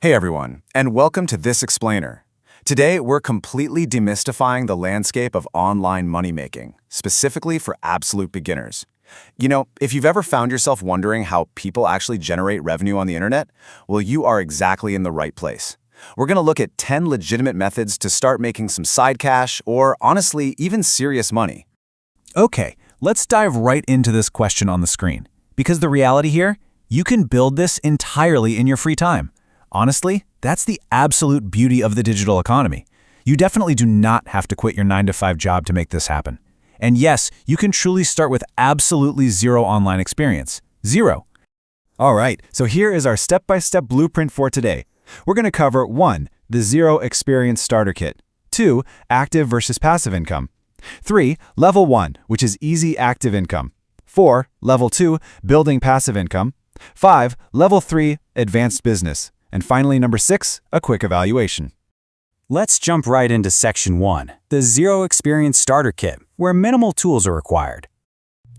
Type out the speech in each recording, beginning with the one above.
Hey everyone, and welcome to This Explainer. Today, we're completely demystifying the landscape of online money making, specifically for absolute beginners. You know, if you've ever found yourself wondering how people actually generate revenue on the internet, well, you are exactly in the right place. We're going to look at 10 legitimate methods to start making some side cash, or honestly, even serious money. Okay, let's dive right into this question on the screen. Because the reality here, you can build this entirely in your free time. Honestly, that's the absolute beauty of the digital economy. You definitely do not have to quit your 9-to-5 job to make this happen. And yes, you can truly start with absolutely zero online experience. Zero. All right, so here is our step-by-step blueprint for today. We're going to cover 1. The Zero Experience Starter Kit. 2. Active versus passive income. 3. Level 1, which is easy active income. 4. Level 2, building passive income. 5. Level 3, advanced business. And finally, number 6, a quick evaluation. Let's jump right into Section 1, the Zero Experience Starter Kit, where minimal tools are required.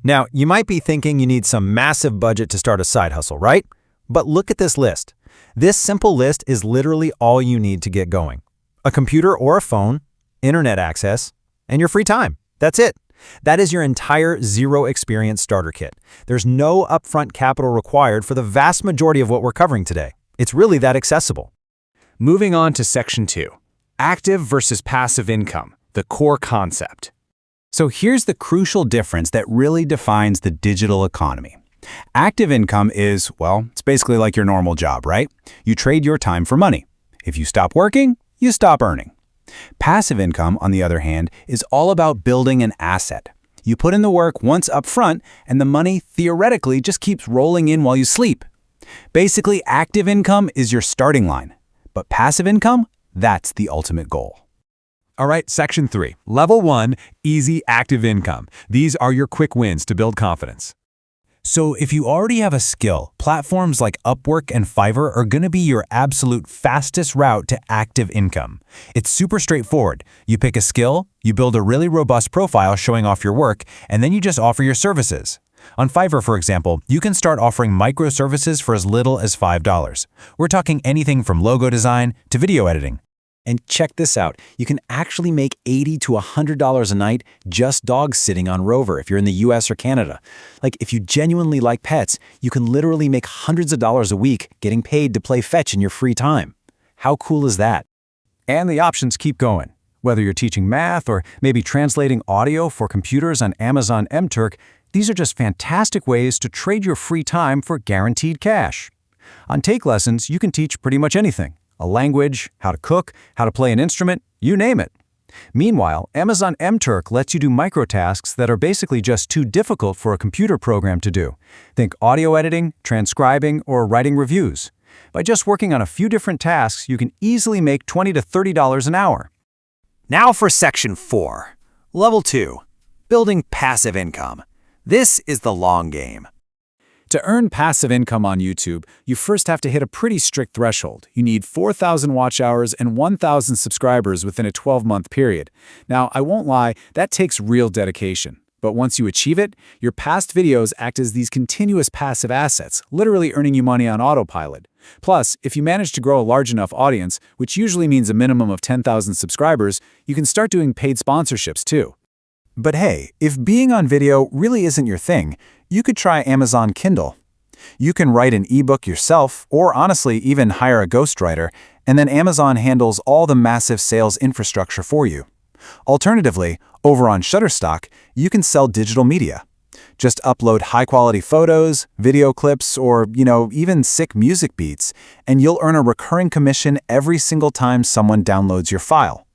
Now, you might be thinking you need some massive budget to start a side hustle, right? But look at this list. This simple list is literally all you need to get going. A computer or a phone, internet access, and your free time. That's it. That is your entire Zero Experience Starter Kit. There's no upfront capital required for the vast majority of what we're covering today. It's really that accessible. Moving on to Section 2, active versus passive income, the core concept. So here's the crucial difference that really defines the digital economy. Active income is, well, it's basically like your normal job, right? You trade your time for money. If you stop working, you stop earning. Passive income, on the other hand, is all about building an asset. You put in the work once up front, and the money theoretically just keeps rolling in while you sleep. Basically, active income is your starting line, but passive income, that's the ultimate goal. All right, Section 3, Level 1, easy active income. These are your quick wins to build confidence. So if you already have a skill, platforms like Upwork and Fiverr are going to be your absolute fastest route to active income. It's super straightforward. You pick a skill, you build a really robust profile showing off your work, and then you just offer your services. On Fiverr, for example, you can start offering microservices for as little as $5. We're talking anything from logo design to video editing. And check this out. You can actually make $80 to $100 a night just dog sitting on Rover if you're in the US or Canada. Like, if you genuinely like pets, you can literally make hundreds of dollars a week getting paid to play fetch in your free time. How cool is that? And the options keep going. Whether you're teaching math or maybe translating audio for computers on Amazon MTurk, these are just fantastic ways to trade your free time for guaranteed cash. On Take Lessons, you can teach pretty much anything. A language, how to cook, how to play an instrument, you name it. Meanwhile, Amazon MTurk lets you do microtasks that are basically just too difficult for a computer program to do. Think audio editing, transcribing, or writing reviews. By just working on a few different tasks, you can easily make $20 to $30 an hour. Now for Section 4, Level 2, building passive income. This is the long game. To earn passive income on YouTube, you first have to hit a pretty strict threshold. You need 4,000 watch hours and 1,000 subscribers within a 12-month period. Now, I won't lie, that takes real dedication. But once you achieve it, your past videos act as these continuous passive assets, literally earning you money on autopilot. Plus, if you manage to grow a large enough audience, which usually means a minimum of 10,000 subscribers, you can start doing paid sponsorships too. But hey, if being on video really isn't your thing, you could try Amazon Kindle. You can write an ebook yourself, or honestly, even hire a ghostwriter, and then Amazon handles all the massive sales infrastructure for you. Alternatively, over on Shutterstock, you can sell digital media. Just upload high-quality photos, video clips, or, even sick music beats, and you'll earn a recurring commission every single time someone downloads your file.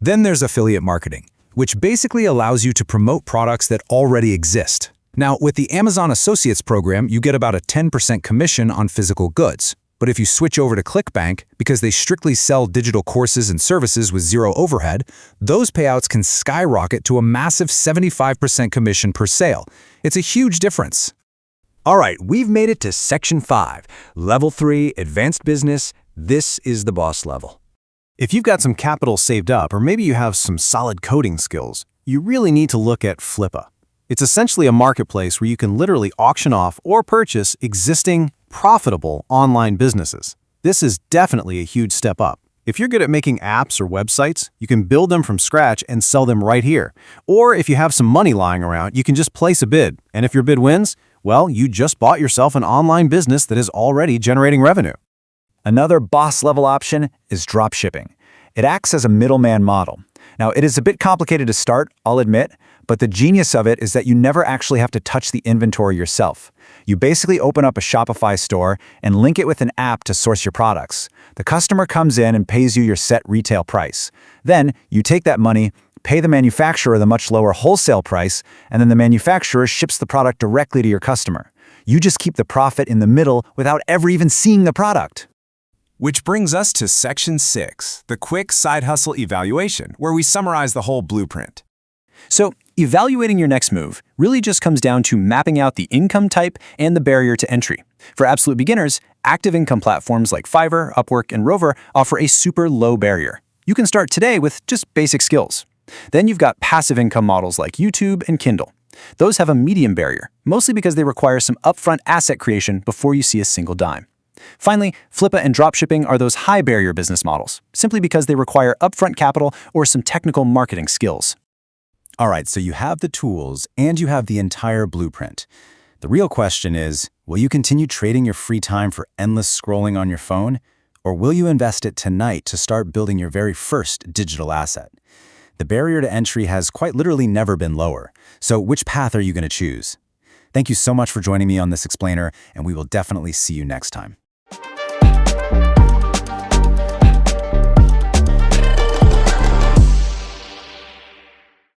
Then there's affiliate marketing, which basically allows you to promote products that already exist. Now, with the Amazon Associates program, you get about a 10% commission on physical goods. But if you switch over to ClickBank, because they strictly sell digital courses and services with zero overhead, those payouts can skyrocket to a massive 75% commission per sale. It's a huge difference. All right, we've made it to Section 5, Level 3, Advanced Business. This is the boss level. If you've got some capital saved up, or maybe you have some solid coding skills, you really need to look at Flippa. It's essentially a marketplace where you can literally auction off or purchase existing, profitable online businesses. This is definitely a huge step up. If you're good at making apps or websites, you can build them from scratch and sell them right here. Or if you have some money lying around, you can just place a bid. And if your bid wins, well, you just bought yourself an online business that is already generating revenue. Another boss-level option is drop shipping. It acts as a middleman model. Now, it is a bit complicated to start, I'll admit, but the genius of it is that you never actually have to touch the inventory yourself. You basically open up a Shopify store and link it with an app to source your products. The customer comes in and pays you your set retail price. Then, you take that money, pay the manufacturer the much lower wholesale price, and then the manufacturer ships the product directly to your customer. You just keep the profit in the middle without ever even seeing the product. Which brings us to Section 6, the quick side hustle evaluation, where we summarize the whole blueprint. So, evaluating your next move really just comes down to mapping out the income type and the barrier to entry. For absolute beginners, active income platforms like Fiverr, Upwork, and Rover offer a super low barrier. You can start today with just basic skills. Then you've got passive income models like YouTube and Kindle. Those have a medium barrier, mostly because they require some upfront asset creation before you see a single dime. Finally, Flippa and dropshipping are those high-barrier business models, simply because they require upfront capital or some technical marketing skills. All right, so you have the tools and you have the entire blueprint. The real question is, will you continue trading your free time for endless scrolling on your phone? Or will you invest it tonight to start building your very first digital asset? The barrier to entry has quite literally never been lower. So which path are you going to choose? Thank you so much for joining me on this explainer, and we will definitely see you next time.